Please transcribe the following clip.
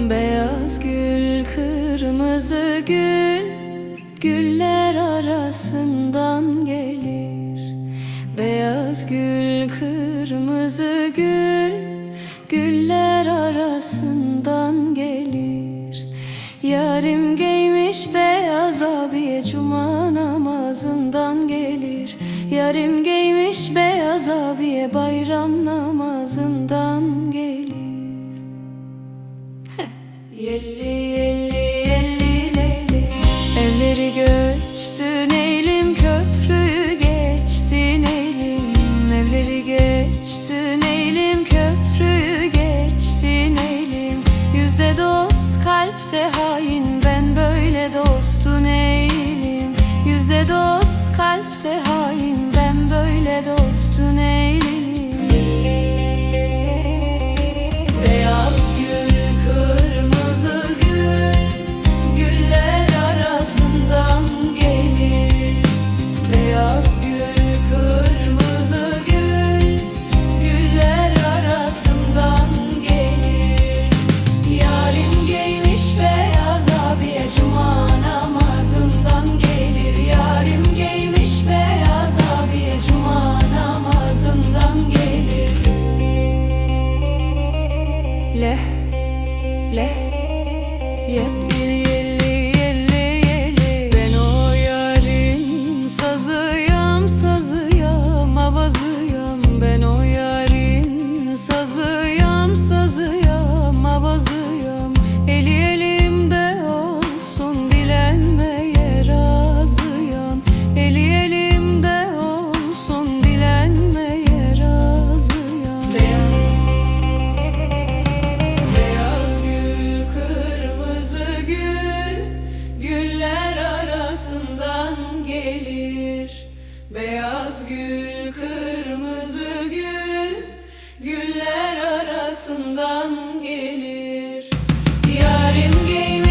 Beyaz gül, kırmızı gül, güller arasından gelir. Beyaz gül, kırmızı gül, güller arasından gelir. Yarim giymiş beyaz abiye, cuma namazından gelir. Yarim giymiş beyaz abiye, bayram namazından gelir. Yelli yelli yelli leyli, evleri göçtün eğilim, köprüyü geçtin eğilim. Evleri geçtin eğilim, köprüyü geçtin eğilim. Yüzde dost, kalpte hain, ben böyle dostun eğilim. Yüzde dost, kalpte hain, ben böyle dostun eğilim. Beyaz gül, kırmızı gül, güller arasından gelir. Beyaz gül, kırmızı gül, güller arasından gelir. Yarim giymiş beyaz abiye, cuma namazından gelir. Yarim giymiş beyaz abiye, cuma namazından gelir. Leh, leh, yelli yelli yelli yelli, ben o yarın sazıyam, sazıyam, avazıyam. Ben o yarın sazıyam, sazıyam, avazıyam. Eli elimde olsun, dilenmeye razıyam. Eli elimde olsun, dilenmeye razıyam. Beyaz gül, kırmızı gül, güller arasından gelir. Beyaz gül, kırmızı gül, güller arasından gelir. Yarim giymiş